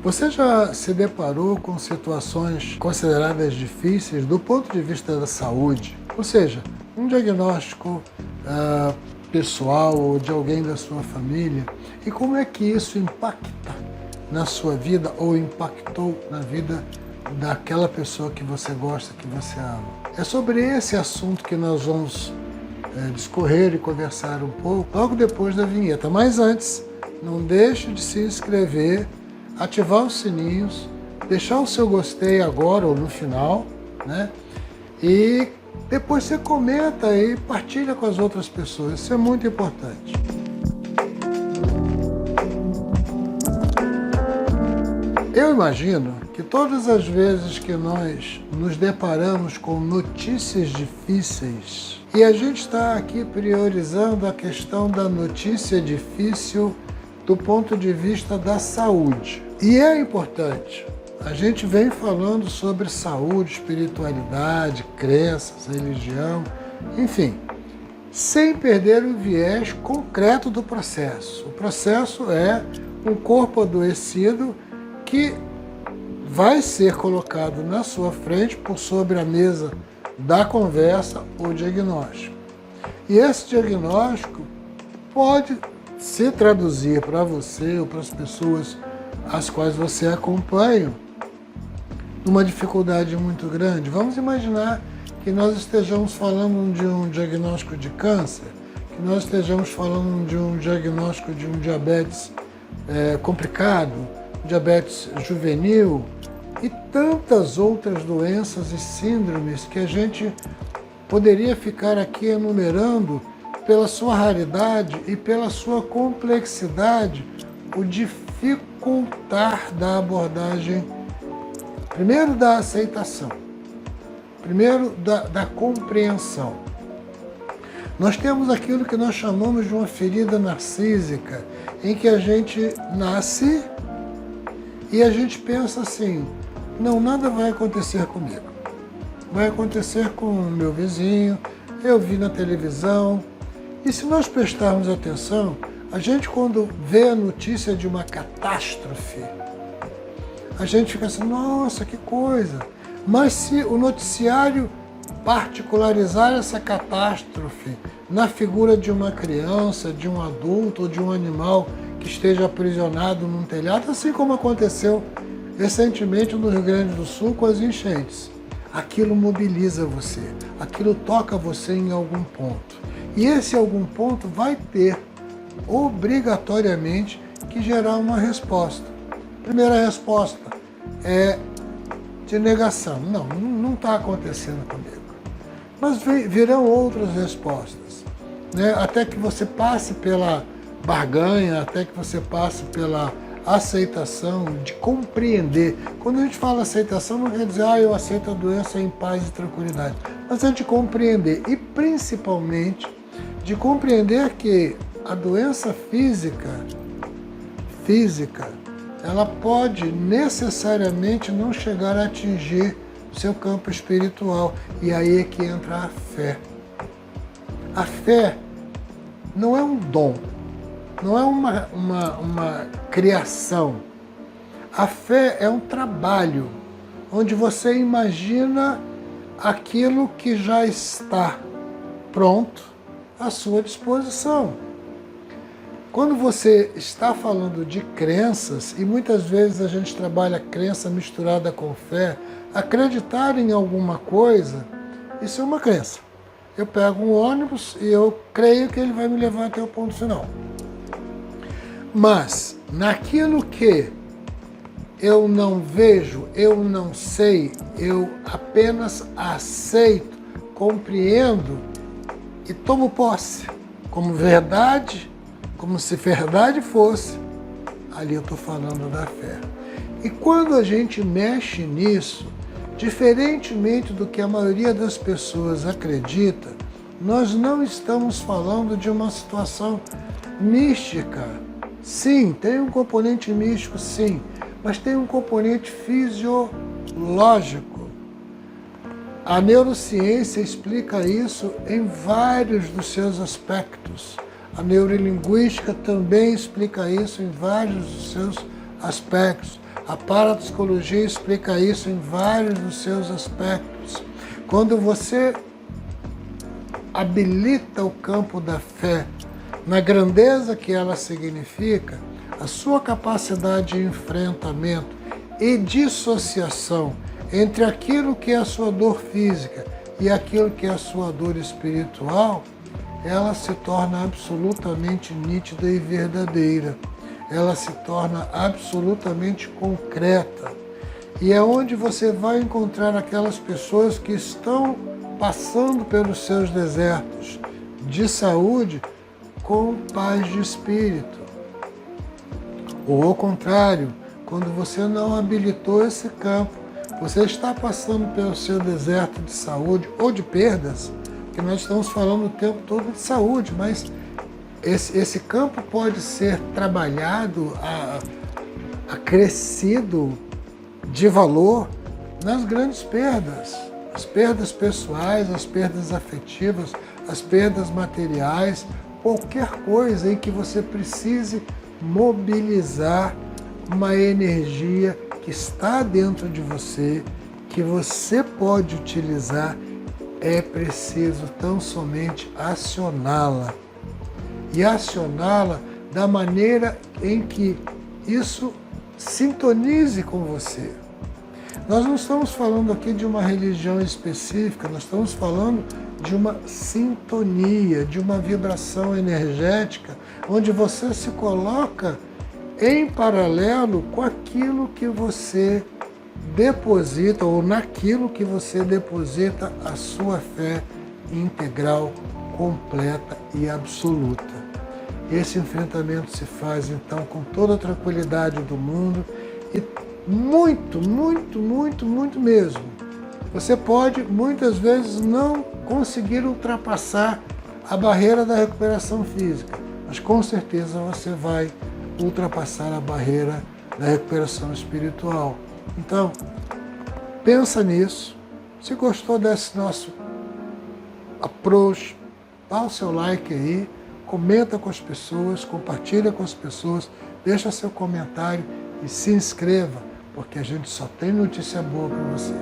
Você já se deparou com situações consideradas difíceis do ponto de vista da saúde? Ou seja, um diagnóstico pessoal ou de alguém da sua família, e como é que isso impacta na sua vida ou impactou na vida daquela pessoa que você gosta, que você ama? É sobre esse assunto que nós vamos discorrer e conversar um pouco logo depois da vinheta. Mas antes, não deixe de se inscrever, ativar os sininhos, deixar o seu gostei agora ou no final, né? E depois você comenta e partilha com as outras pessoas. Isso é muito importante. Eu imagino que todas as vezes que nós nos deparamos com notícias difíceis, e a gente está aqui priorizando a questão da notícia difícil do ponto de vista da saúde. E é importante. A gente vem falando sobre saúde, espiritualidade, crenças, religião, enfim, sem perder o viés concreto do processo. O processo é um corpo adoecido que vai ser colocado na sua frente, por sobre a mesa da conversa, o diagnóstico. E esse diagnóstico pode se traduzir para você ou para as pessoas as quais você acompanha numa dificuldade muito grande. Vamos imaginar que nós estejamos falando de um diagnóstico de câncer, que nós estejamos falando de um diagnóstico de um diabetes complicado, diabetes juvenil e tantas outras doenças e síndromes que a gente poderia ficar aqui enumerando pela sua raridade e pela sua complexidade, o dificultar da abordagem, primeiro da aceitação, primeiro da compreensão. Nós temos aquilo que nós chamamos de uma ferida narcísica, em que a gente nasce e a gente pensa assim, não, nada vai acontecer comigo. Vai acontecer com o meu vizinho, eu vi na televisão. E se nós prestarmos atenção, a gente quando vê a notícia de uma catástrofe, a gente fica assim, nossa, que coisa. Mas se o noticiário particularizar essa catástrofe na figura de uma criança, de um adulto ou de um animal que esteja aprisionado num telhado, assim como aconteceu recentemente no Rio Grande do Sul com as enchentes, aquilo mobiliza você, aquilo toca você em algum ponto. E esse algum ponto vai ter, obrigatoriamente, que gerar uma resposta. Primeira resposta é de negação. Não está acontecendo comigo. Mas virão outras respostas, né? Até que você passe pela barganha, até que você passe pela aceitação, de compreender. Quando a gente fala aceitação, não quer dizer, eu aceito a doença em paz e tranquilidade. Mas é de compreender, e principalmente de compreender que a doença física, ela pode necessariamente não chegar a atingir o seu campo espiritual. E aí é que entra a fé. A fé não é um dom, não é uma criação. A fé é um trabalho, onde você imagina aquilo que já está pronto à sua disposição. Quando você está falando de crenças, e muitas vezes a gente trabalha crença misturada com fé, acreditar em alguma coisa, isso é uma crença. Eu pego um ônibus e eu creio que ele vai me levar até o ponto final. Mas naquilo que eu não vejo, eu não sei, eu apenas aceito, compreendo e tomo posse como verdade, como se verdade fosse, ali eu estou falando da fé. E quando a gente mexe nisso, diferentemente do que a maioria das pessoas acredita, nós não estamos falando de uma situação mística. Sim, tem um componente místico, sim, mas tem um componente fisiológico. A neurociência explica isso em vários dos seus aspectos. A neurolinguística também explica isso em vários dos seus aspectos. A parapsicologia explica isso em vários dos seus aspectos. Quando você habilita o campo da fé na grandeza que ela significa, a sua capacidade de enfrentamento e dissociação entre aquilo que é a sua dor física e aquilo que é a sua dor espiritual, ela se torna absolutamente nítida e verdadeira. Ela se torna absolutamente concreta. E é onde você vai encontrar aquelas pessoas que estão passando pelos seus desertos de saúde com paz de espírito. Ou ao contrário, quando você não habilitou esse campo, você está passando pelo seu deserto de saúde ou de perdas, que nós estamos falando o tempo todo de saúde, mas esse campo pode ser trabalhado, acrescido de valor nas grandes perdas. As perdas pessoais, as perdas afetivas, as perdas materiais, qualquer coisa em que você precise mobilizar uma energia que está dentro de você, que você pode utilizar, é preciso tão somente acioná-la. E acioná-la da maneira em que isso sintonize com você. Nós não estamos falando aqui de uma religião específica, nós estamos falando de uma sintonia, de uma vibração energética, onde você se coloca em paralelo com aquilo que você deposita, ou naquilo que você deposita a sua fé integral, completa e absoluta. Esse enfrentamento se faz então com toda a tranquilidade do mundo e muito mesmo. Você pode muitas vezes não conseguir ultrapassar a barreira da recuperação física, mas com certeza você vai ultrapassar a barreira da recuperação espiritual. Então, pensa nisso. Se gostou desse nosso approach, dá o seu like aí, comenta com as pessoas, compartilha com as pessoas, deixa seu comentário e se inscreva, porque a gente só tem notícia boa para você.